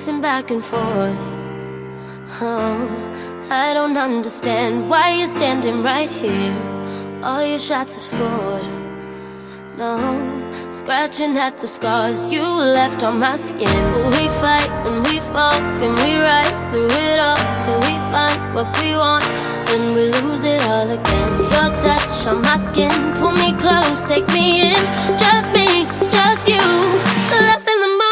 pacing back and forth. Oh, I don't understand why you're standing right here. All your shots have scored. No, scratching at the scars you left on my skin. We fight and we fall and we rise through it all till we find what we want, then we lose it all again. Your touch on my skin, pull me close, take me in. Just me, just you, lost in the moment.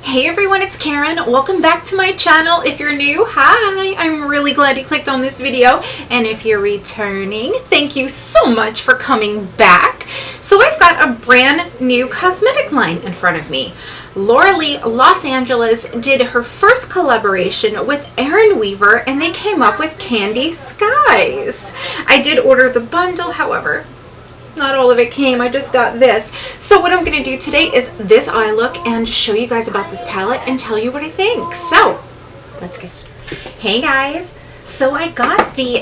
Hey everyone, it's Karen. Welcome back to my channel. If you're new, hi. I'm really glad you clicked on this video. And if you're returning, thank you so much for coming back. So I've got a brand new cosmetic line in front of me. Laura Lee Los Angeles did her first collaboration with Erin Weaver and they came up with Candy Skies. I did order the bundle, however, not all of it came. I just got this. So what I'm going to do today is this eye look and show you guys about this palette and tell you what I think. So let's get started. Hey guys. So I got the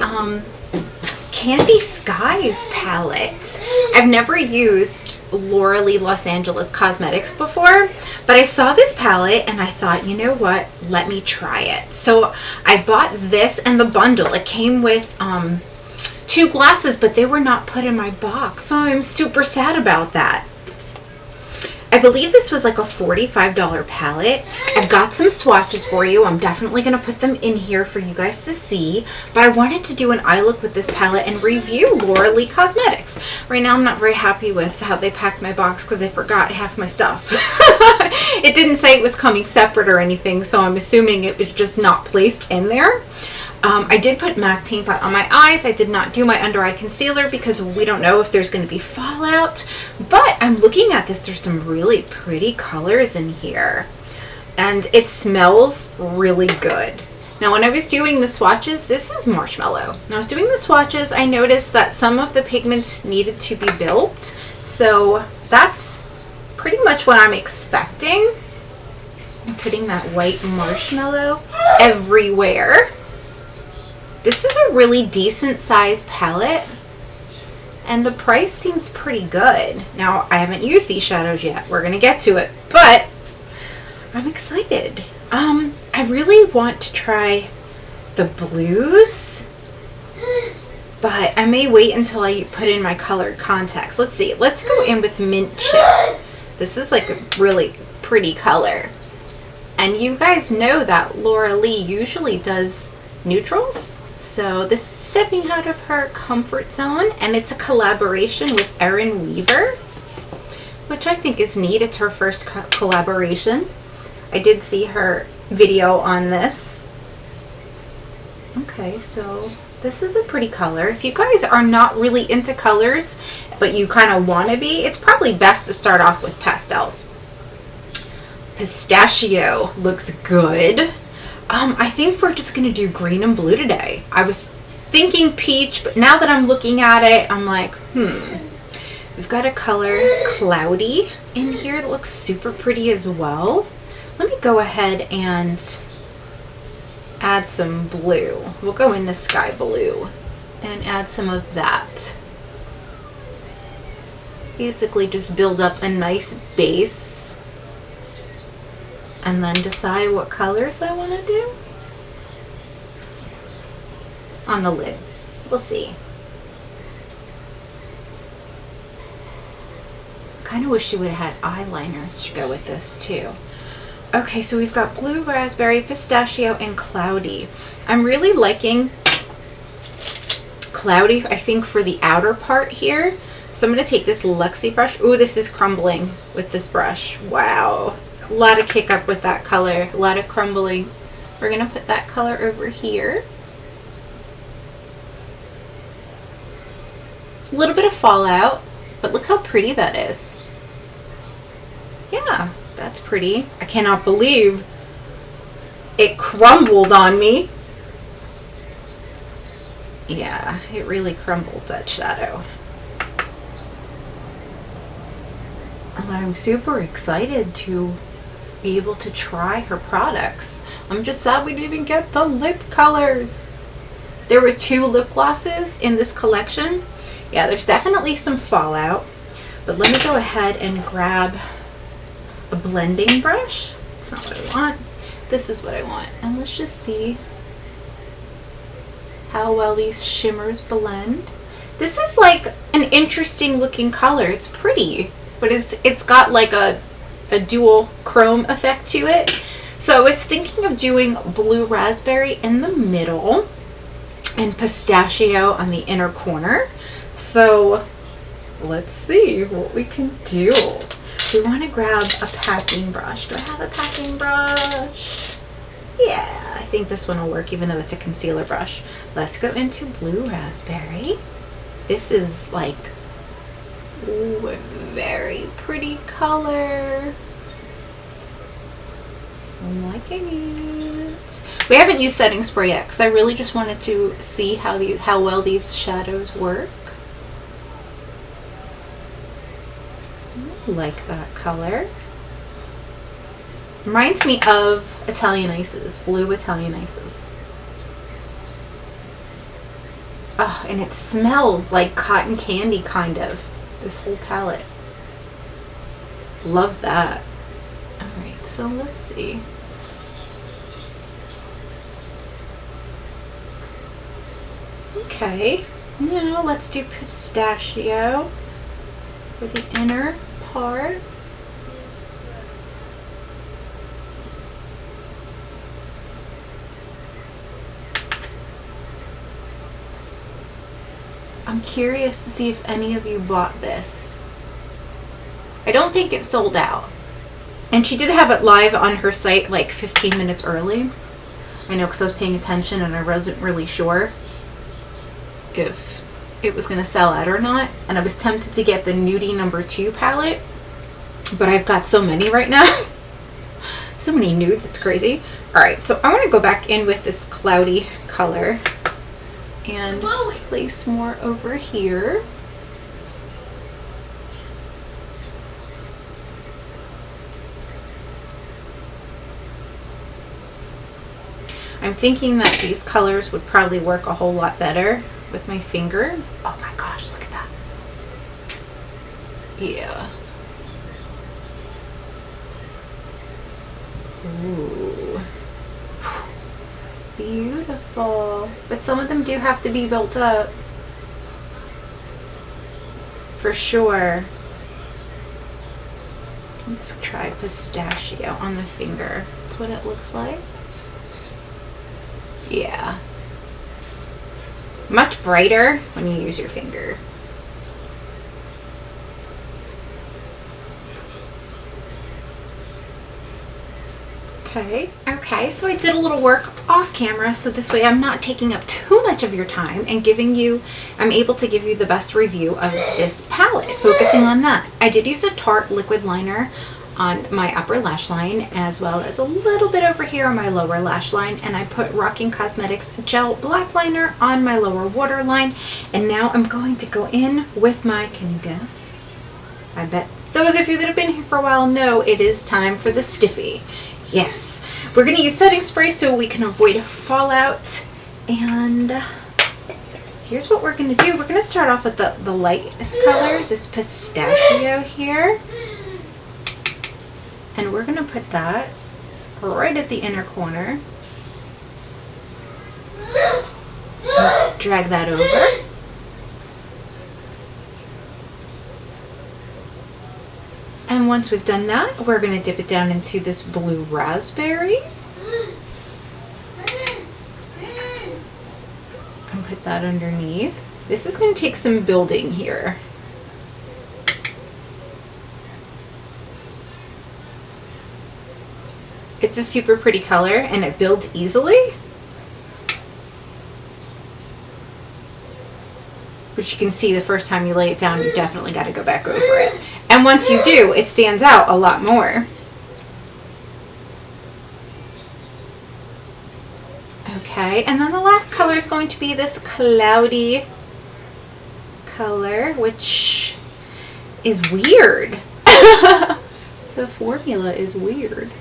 Candy Skies palette. I've never used Laura Lee Los Angeles Cosmetics before, but I saw this palette and I thought, you know what? Let me try it. So I bought this and the bundle. It came with two glasses, but they were not put in my box, so I'm super sad about that. I believe this was like a $45 palette. I've got some swatches for you. I'm definitely going to put them in here for you guys to see, but I wanted to do an eye look with this palette and review Laura Lee Cosmetics. Right now I'm not very happy with how they packed my box because they forgot half my stuff. It didn't say it was coming separate or anything, so I'm assuming it was just not placed in there. I did put MAC paint pot on my eyes. I did not do my under eye concealer because we don't know if there's going to be fallout. But I'm looking at this. There's some really pretty colors in here. And it smells really good. Now when I was doing the swatches, this is marshmallow. When I was doing the swatches, I noticed that some of the pigments needed to be built. So that's pretty much what I'm expecting. I'm putting that white marshmallow everywhere. This is a really decent size palette and the price seems pretty good. Now I haven't used these shadows yet. We're going to get to it, but I'm excited. I really want to try the blues, but I may wait until I put in my colored contacts. Let's see. Let's go in with Mint Chip. This is like a really pretty color. And you guys know that Laura Lee usually does neutrals. So this is stepping out of her comfort zone, and it's a collaboration with Erin Weaver, which I think is neat. It's her first collaboration. I did see her video on this. Okay, so this is a pretty color. If you guys are not really into colors, but you kind of want to be, it's probably best to start off with pastels. Pistachio looks good. I think we're just going to do green and blue today. I was thinking peach, but now that I'm looking at it, I'm like, We've got a color Cloudy in here that looks super pretty as well. Let me go ahead and add some blue. We'll go into Sky Blue and add some of that. Basically just build up a nice base and then decide what colors I want to do on the lid. We'll see. Kind of wish you would have had eyeliners to go with this too. Okay, so we've got blue, raspberry, pistachio, and cloudy. I'm really liking cloudy, I think, for the outer part here. So I'm going to take this Luxie brush. Ooh, this is crumbling with this brush. Wow. A lot of kick up with that color, a lot of crumbling. We're going to put that color over here. A little bit of fallout, but look how pretty that is. Yeah, that's pretty. I cannot believe it crumbled on me. Yeah, it really crumbled, that shadow. And I'm super excited to be able to try her products. I'm just sad we didn't get the lip colors. There was 2 lip glosses in this collection. Yeah, there's definitely some fallout. But let me go ahead and grab a blending brush. It's not what I want. This is what I want. And let's just see how well these shimmers blend. This is like an interesting looking color. It's pretty, but it's got like a dual chrome effect to it. So I was thinking of doing blue raspberry in the middle and pistachio on the inner corner. So let's see what we can do. We want to grab a packing brush. Do I have a packing brush? Yeah, I think this one will work even though it's a concealer brush. Let's go into blue raspberry. This is like, ooh, a very pretty color. I'm liking it. We haven't used setting spray yet because I really just wanted to see how well these shadows work. I like that color. Reminds me of Italian Ices, blue Italian Ices. Oh, and it smells like cotton candy, kind of. This whole palette. Love that. Alright, so let's see. Okay, now let's do pistachio for the inner part. I'm curious to see if any of you bought this. I don't think it sold out. And she did have it live on her site like 15 minutes early. I know because I was paying attention and I wasn't really sure if it was going to sell out or not. And I was tempted to get the Nudie No. 2 palette. But I've got so many right now. So many nudes, it's crazy. Alright, so I want to go back in with this cloudy color. And place more over here. I'm thinking that these colors would probably work a whole lot better with my finger. Oh my gosh, look at that. Yeah. Ooh. Beautiful. But some of them do have to be built up. For sure. Let's try pistachio on the finger. That's what it looks like. Yeah. Much brighter when you use your finger. Okay, so I did a little work off camera, so this way I'm not taking up too much of your time and I'm able to give you the best review of this palette, focusing on that. I did use a Tarte liquid liner on my upper lash line as well as a little bit over here on my lower lash line, and I put Rocking Cosmetics gel black liner on my lower waterline, and now I'm going to go in with my, can you guess? I bet those of you that have been here for a while know it is time for the stiffy. Yes, we're going to use setting spray so we can avoid fallout, and here's what we're going to do. We're going to start off with the lightest color, this pistachio here. And we're going to put that right at the inner corner. Drag that over. And once we've done that, we're going to dip it down into this blue raspberry. And put that underneath. This is going to take some building here. It's a super pretty color and it builds easily. But you can see the first time you lay it down, you definitely got to go back over it. And once you do, it stands out a lot more. Okay, and then the last color is going to be this cloudy color, which is weird. The formula is weird.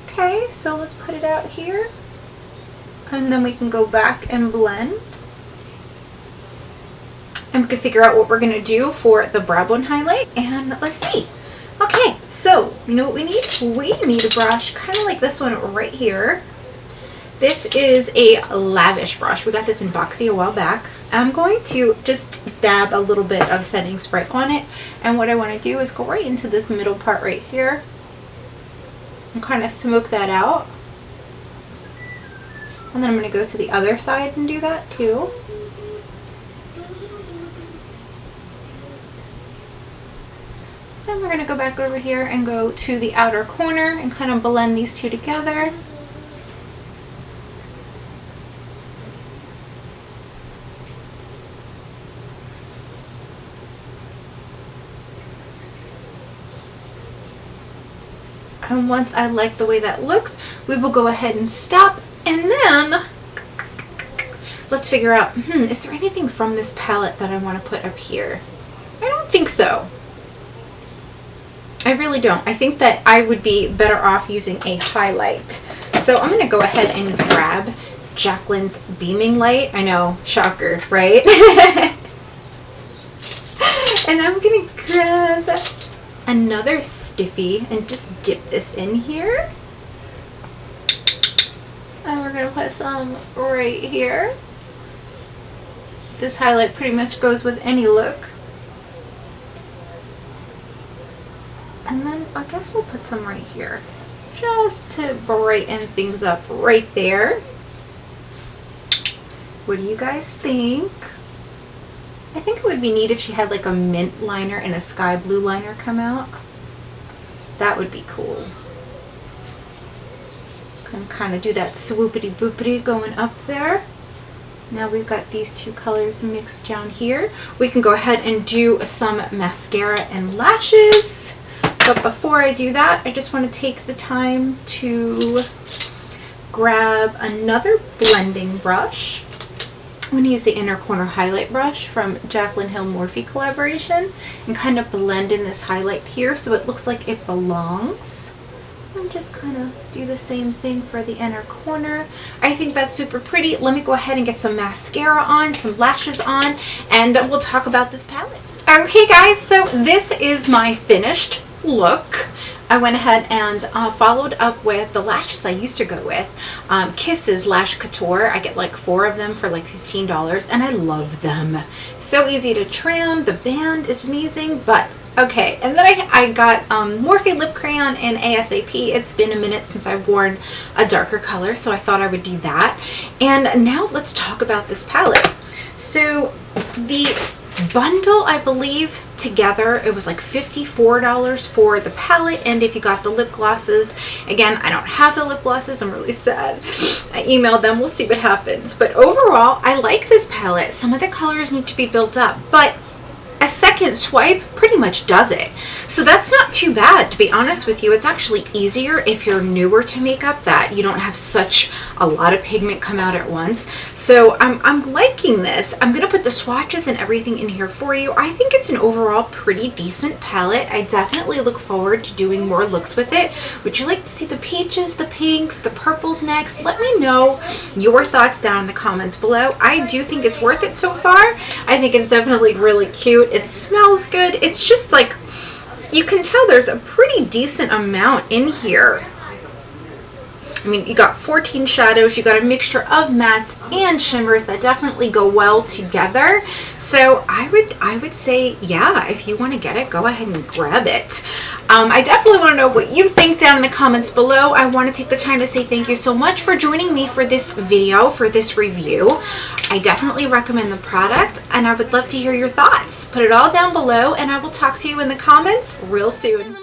Okay, so let's put it out here. And then we can go back and blend. and we can figure out what we're going to do for the brow bone highlight. And let's see. Okay, so you know what we need? We need a brush kind of like this one right here. This is a Lavish brush. We got this in Boxy a while back. I'm going to just dab a little bit of setting spray on it, and what I want to do is go right into this middle part right here and kind of smoke that out. And then I'm going to go to the other side and do that too. Then we're going to go back over here and go to the outer corner and kind of blend these two together. And once I like the way that looks, we will go ahead and stop, and then let's figure out, is there anything from this palette that I want to put up here? I don't think so. I really don't. I think that I would be better off using a highlight. So I'm going to go ahead and grab Jacqueline's Beaming Light. I know, shocker, right? And I'm going to grab another stiffy and just dip this in here. And we're going to put some right here. This highlight pretty much goes with any look. And then I guess we'll put some right here, just to brighten things up right there. What do you guys think? I think it would be neat if she had like a mint liner and a sky blue liner come out. That would be cool. And kind of do that swoopity boopity going up there. Now we've got these two colors mixed down here. We can go ahead and do some mascara and lashes. But before I do that, I just want to take the time to grab another blending brush. I'm going to use the inner corner highlight brush from Jaclyn Hill Morphe collaboration and kind of blend in this highlight here so it looks like it belongs. And just kind of do the same thing for the inner corner. I think that's super pretty. Let me go ahead and get some mascara on, some lashes on, and we'll talk about this palette. Okay guys, so this is my finished look. I went ahead and followed up with the lashes I used to go with. Kisses Lash Couture. I get like 4 of them for like $15 and I love them. So easy to trim. The band is amazing, but okay. And then I got Morphe Lip Crayon in ASAP. It's been a minute since I've worn a darker color, so I thought I would do that. And now let's talk about this palette. So the bundle, I believe, together, it was like $54 for the palette, and if you got the lip glosses, again, I don't have the lip glosses, I'm really sad. I emailed them, we'll see what happens. But overall, I like this palette. Some of the colors need to be built up, but a second swipe pretty much does it. So that's not too bad, to be honest with you. It's actually easier if you're newer to makeup, that you don't have such a lot of pigment come out at once. So I'm liking this. I'm gonna put the swatches and everything in here for you. I think it's an overall pretty decent palette. I definitely look forward to doing more looks with it. Would you like to see the peaches, the pinks, the purples next? Let me know your thoughts down in the comments below. I do think it's worth it so far. I think it's definitely really cute. It smells good. It's just like, you can tell there's a pretty decent amount in here. I mean, you got 14 shadows, you got a mixture of mattes and shimmers that definitely go well together. So I would say, yeah, if you want to get it, go ahead and grab it. I definitely want to know what you think down in the comments below. I want to take the time to say thank you so much for joining me for this video, for this review. I definitely recommend the product, and I would love to hear your thoughts. Put it all down below, and I will talk to you in the comments real soon.